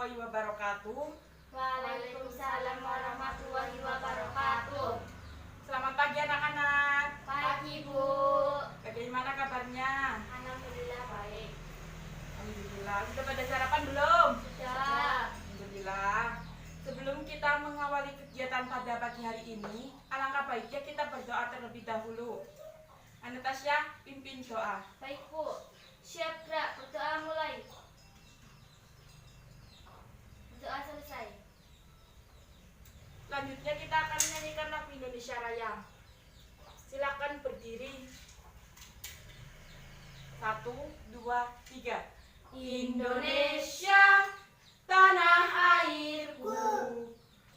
warahmatullahi wabarakatuh. Waalaikumsalam warahmatullahi wabarakatuh. Selamat pagi anak-anak. Pagi, Bu. Bagaimana kabarnya? Alhamdulillah baik. Alhamdulillah. Sudah pada sarapan belum? Sudah. Alhamdulillah. Sebelum kita mengawali kegiatan pada pagi hari ini, alangkah baiknya kita berdoa terlebih dahulu. Anastasia, pimpin doa. Baik, Bu. Siap gerak, berdoa mulai. Berdoa selesai. Selanjutnya kita akan menyanyikan lagu Indonesia Raya. Silakan berdiri. 1, 2, 3. Indonesia, tanah airku,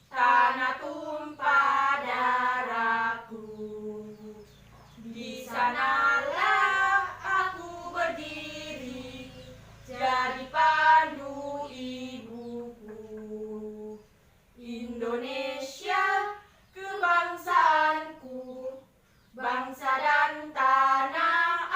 tanah tumpah darahku. Di sanalah aku berdiri, jadi pandu ibuku. Indonesia, kebangsaanku, bangsa dan tanah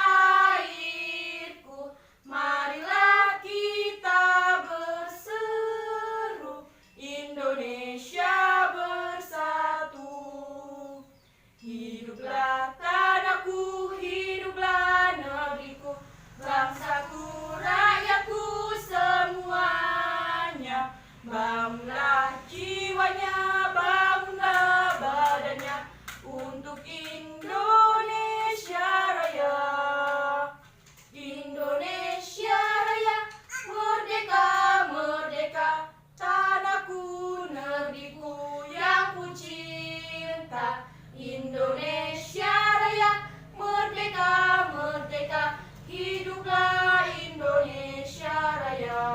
airku. Marilah kita berseru, Indonesia bersatu. Hiduplah tanahku, hiduplah negeriku, bangsaku, rakyatku semuanya. Bangunlah jiwanya, bangunlah badannya untuk Indonesia Raya. Indonesia Raya, merdeka, merdeka, tanahku, negeriku yang ku cinta. Indonesia Raya, merdeka, merdeka, hiduplah Indonesia Raya.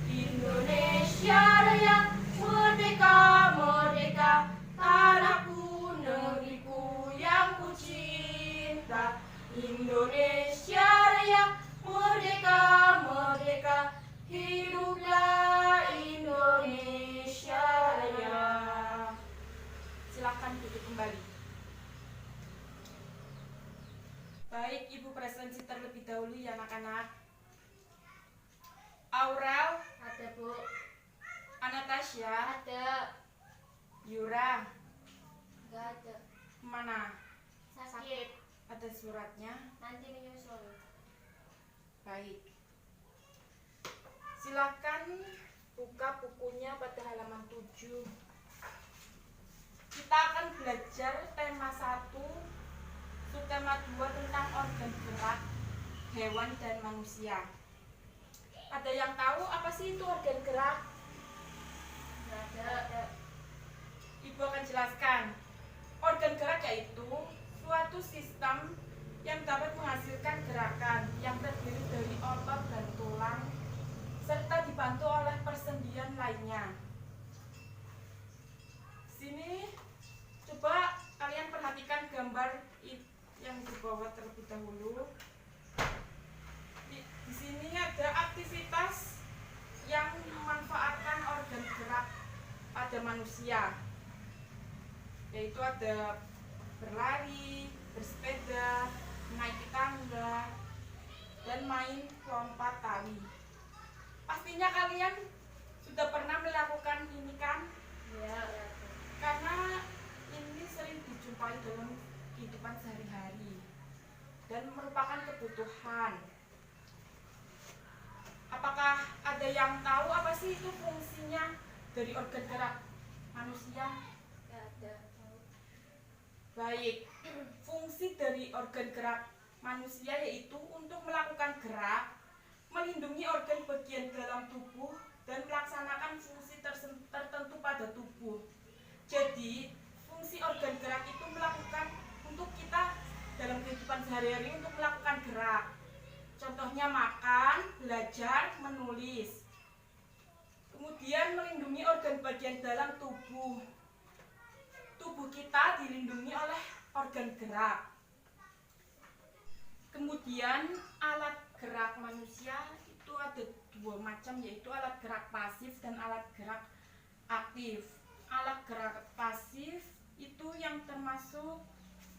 Indonesia Raya, merdeka, merdeka, tanahku, negeriku yang ku cinta. Indonesia Raya, merdeka, merdeka, hiduplah Indonesia Raya. Silakan duduk kembali. Baik, Ibu presensi terlebih dahulu ya anak-anak. Aurel, Ada, Bu. Anastasia, Ada. Yura, Enggak ada. mana? Sakit. Ada suratnya. Nanti menyusul. Baik. Silakan buka bukunya pada halaman 7. Kita akan belajar tema 1, subtema 2 tentang organ gerak hewan dan manusia. Ada yang tahu apa sih itu organ gerak? Enggak ada. Ibu akan jelaskan. Organ gerak yaitu suatu sistem yang dapat menghasilkan gerakan yang terdiri dari otot dan tulang serta dibantu oleh persendian lainnya. Sini coba kalian perhatikan gambar yang di bawah terlebih dahulu. Di sini ada aktivitas yang memanfaatkan organ gerak pada manusia, yaitu ada berlari, bersepeda, menaiki tangga, dan main lompat tali. Pastinya kalian sudah pernah melakukan ini kan? Ya. Karena ini sering dijumpai dalam kehidupan sehari-hari dan merupakan kebutuhan. Apakah ada yang tahu apa sih itu fungsinya dari organ gerak manusia? Enggak ada. Baik, fungsi dari organ gerak manusia yaitu untuk melakukan gerak, melindungi organ bagian dalam tubuh, dan melaksanakan fungsi tertentu pada tubuh. Jadi, fungsi organ gerak itu melakukan untuk kita dalam kehidupan sehari-hari untuk melakukan gerak. Contohnya makan, belajar, menulis. Kemudian melindungi organ bagian dalam tubuh. Tubuh kita dilindungi oleh organ gerak. Kemudian alat gerak manusia itu ada 2 macam, yaitu alat gerak pasif dan alat gerak aktif. Alat gerak pasif itu yang termasuk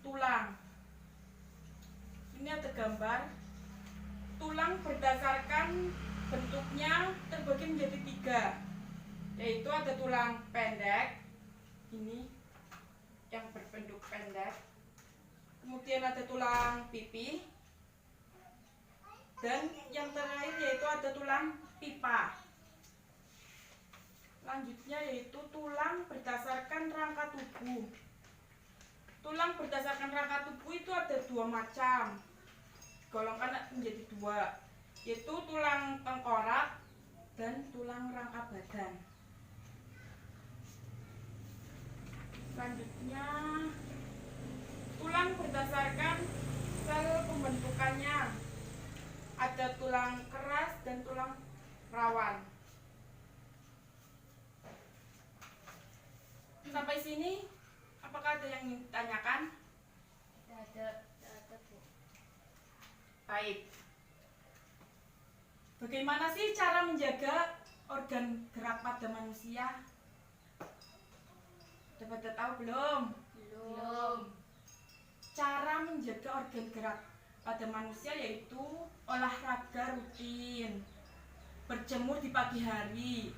tulang. Ini ada gambar. Tulang berdasarkan bentuknya terbagi menjadi 3, yaitu ada tulang pendek, ini yang berbentuk pendek, kemudian ada tulang pipi, dan yang terakhir yaitu ada tulang pipa. Selanjutnya yaitu tulang berdasarkan rangka tubuh. Tulang berdasarkan rangka tubuh itu ada 2 macam, golongkan menjadi 2, yaitu tulang tengkorak dan tulang rangka badan. Selanjutnya tulang berdasarkan sel pembentukannya, ada tulang keras dan tulang rawan. Sampai sini apakah ada yang ingin ditanyakan? Tidak ada, Bu. Baik. Bagaimana sih cara menjaga organ gerak pada manusia? Sudah pada tahu belum? Belum. Cara menjaga organ gerak pada manusia yaitu olahraga rutin, berjemur di pagi hari,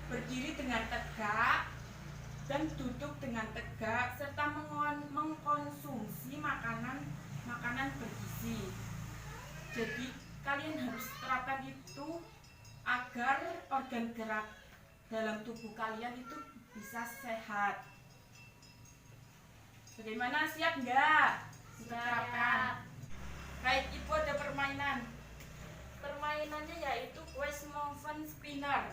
berdiri dengan tegak, dan duduk dengan tegak, serta mengkonsumsi makanan bergizi. Jadi kalian harus terapkan itu agar organ gerak dalam tubuh kalian itu bisa sehat. Bagaimana, siap nggak? Terapkan. Baik, ibu ada permainan. Permainannya yaitu quest movement spinner.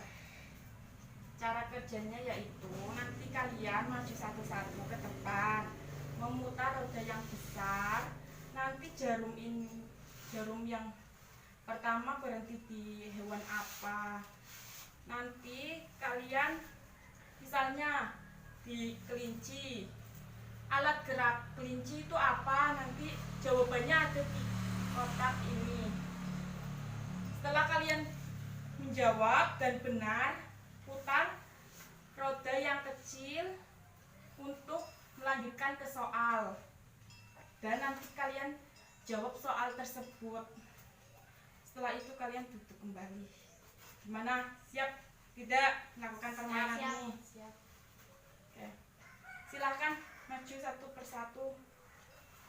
Cara kerjanya yaitu nanti kalian maju satu-satu ke depan, memutar roda yang besar. Nanti jarum yang pertama berhenti di hewan apa. Nanti kalian misalnya di kelinci. Alat gerak kelinci itu apa? Nanti jawabannya ada di kotak ini. Setelah kalian menjawab dan benar, putar roda yang kecil untuk melanjutkan ke soal, dan nanti kalian jawab soal tersebut. Setelah itu kalian duduk kembali. Gimana? Siap tidak melakukan permainan ini? Siap. Oke. Silakan maju satu persatu,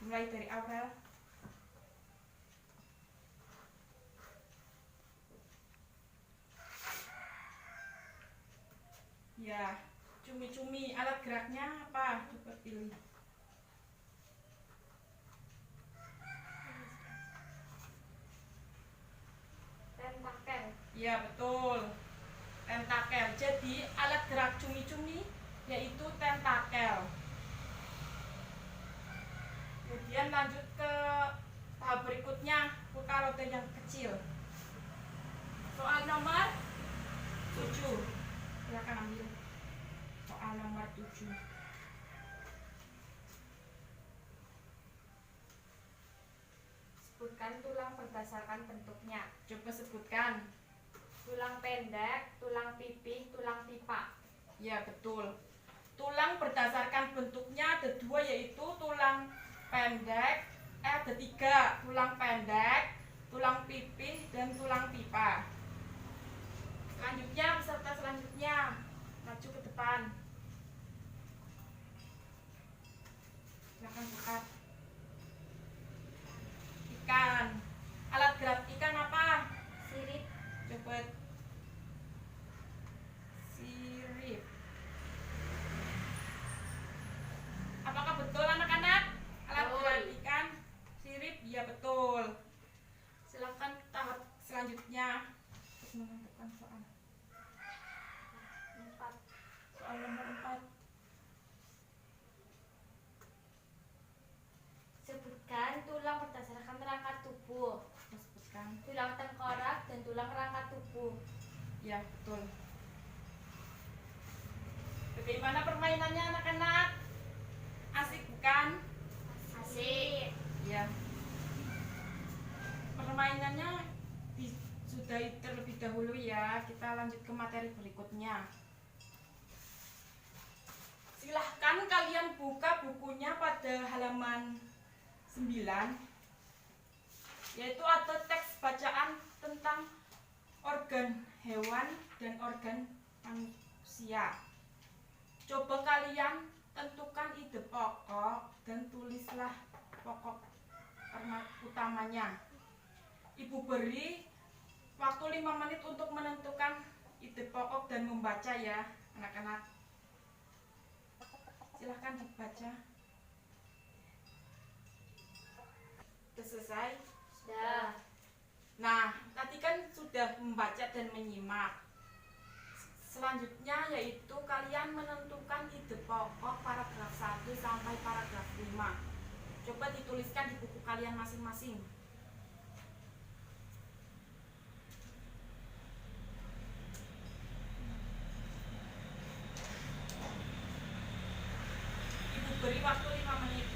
mulai dari Aurel. Ya, cumi-cumi. Alat geraknya apa? Coba pilih. Tentakel. Ya, betul. Tentakel. Jadi, alat gerak cumi-cumi yaitu tentakel. Kemudian lanjut ke tahap berikutnya, putar roda yang kecil. Soal nomor 7. Silakan ambil. Soal nomor 7. Sebutkan tulang berdasarkan bentuknya. Coba sebutkan. Tulang pendek, tulang pipih, tulang pipa. Ya, betul. Tulang berdasarkan bentuknya ada 2, yaitu tulang pendek, ada 3, tulang pendek, tulang pipih, dan tulang pipa. Selanjutnya, peserta selanjutnya maju ke depan. Silakan buka. Ikan. Alat gerak ikan apa? Sirip. Coba. Sirip. Apakah betul anak-anak? Alat Betul. gerak ikan sirip? Ya, betul. Silakan tahap selanjutnya untuk menentukan soal. 4. Soal nomor 4. Sebutkan tulang berdasarkan rangka tubuh. Sebutkan. Tulang tengkorak dan tulang rangka tubuh. Ya, betul. Bagaimana permainannya anak-anak? Asik bukan? Asik. Ya. Permainannya disudahi terlebih dahulu ya. Kita lanjut ke materi berikutnya. Silahkan kalian buka bukunya pada halaman 9, yaitu ada teks bacaan tentang organ hewan dan organ manusia. Coba kalian tentukan ide pokok dan tulislah pokok utamanya. Ibu beri waktu 5 menit untuk menentukan ide pokok dan membaca ya, anak-anak. Silahkan dibaca. Sudah selesai? Sudah. Nah, tadi kan sudah membaca dan menyimak. Selanjutnya yaitu kalian menentukan ide pokok paragraf 1 sampai paragraf 5. Coba dituliskan di buku kalian masing-masing. Ibu beri waktu 5 menit.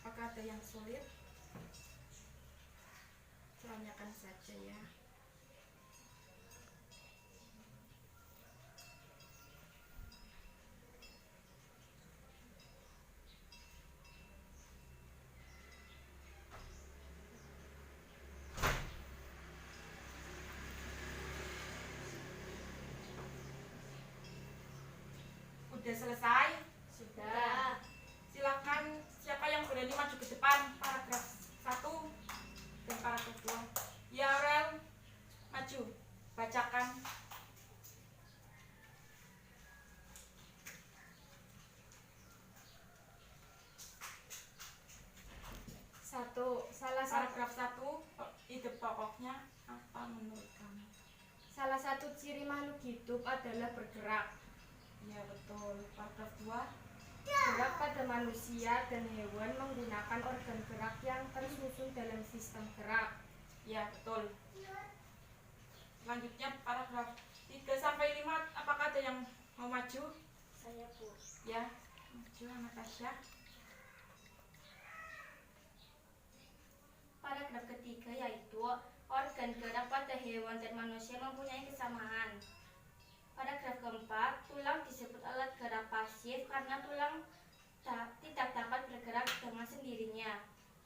Apakah ada yang sulit? Tanyakan saja ya. Udah selesai? Sudah. Silakan siapa yang berani maju ke depan paragraf 1 dan paragraf 2. Ya, Rel, maju. Bacakan. Paragraf 1, ide pokoknya apa menurut kamu? Salah satu ciri makhluk hidup adalah bergerak. Ya, betul. Paragraf 2. Gerak pada manusia dan hewan menggunakan organ gerak yang tersusun dalam sistem gerak. Ya, betul. Selanjutnya paragraf 3 sampai 5, apakah ada yang mau maju? Saya, Bu. Ya, maju Natasha. Paragraf ketiga yaitu organ gerak pada hewan dan manusia mempunyai kesamaan. Paragraf keempat, tulang disebut alat gerak pasif karena tulang tidak dapat bergerak dengan sendirinya.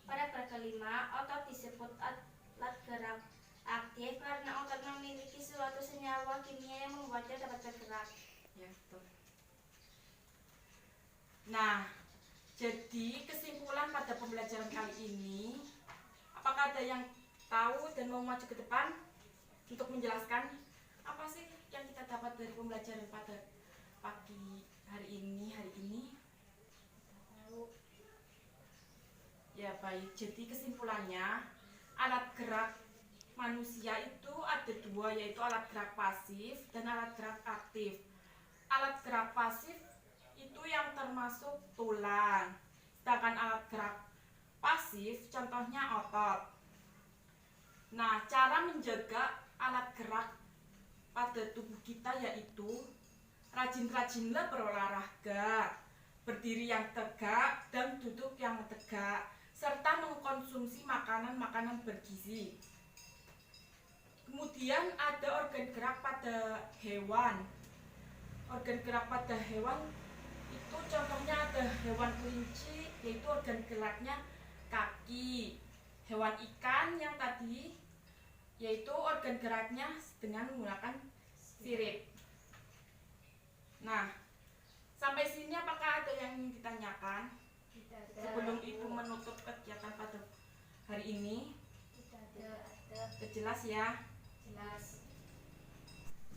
Paragraf kelima, otot disebut alat gerak aktif karena otot memiliki suatu senyawa kimia yang membuatnya dapat bergerak. Ya, betul. Nah, jadi kesimpulan pada pembelajaran kali ini, apakah ada yang tahu dan mau maju ke depan untuk menjelaskan apa sih yang kita dapat dari pembelajaran pada pagi hari ini? Ya, baik. Jadi kesimpulannya, alat gerak manusia itu ada 2, yaitu alat gerak pasif dan alat gerak aktif. Alat gerak pasif itu yang termasuk tulang, sedangkan alat gerak pasif contohnya otot. Nah, cara menjaga alat gerak pada tubuh kita yaitu rajin-rajinlah berolahraga, berdiri yang tegak dan duduk yang tegak, serta mengkonsumsi makanan-makanan bergizi. Kemudian ada organ gerak pada hewan. Organ gerak pada hewan itu contohnya ada hewan kelinci, yaitu organ geraknya kaki. Hewan ikan yang tadi yaitu organ geraknya dengan menggunakan sirip. Nah, sampai sini apakah ada yang ingin ditanyakan? Sebelum Ibu menutup kegiatan pada hari ini. Sudah jelas ya? Jelas.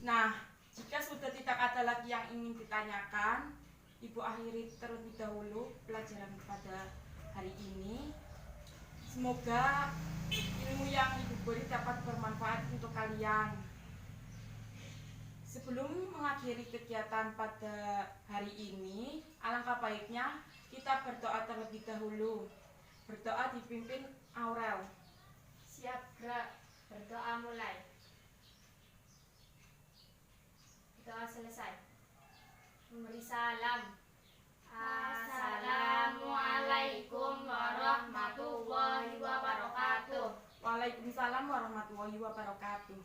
Nah, jika sudah tidak ada lagi yang ingin ditanyakan, Ibu akhiri terlebih dahulu pelajaran pada hari ini. Semoga ilmu yang Ibu beri dapat bermanfaat untuk kalian. Sebelum mengakhiri kegiatan pada hari ini, alangkah baiknya Kita berdoa terlebih dahulu. Berdoa dipimpin Aurel. Siap gerak. Berdoa mulai. Doa selesai. Memberi salam. Assalamualaikum warahmatullahi wabarakatuh. Waalaikumsalam warahmatullahi wabarakatuh.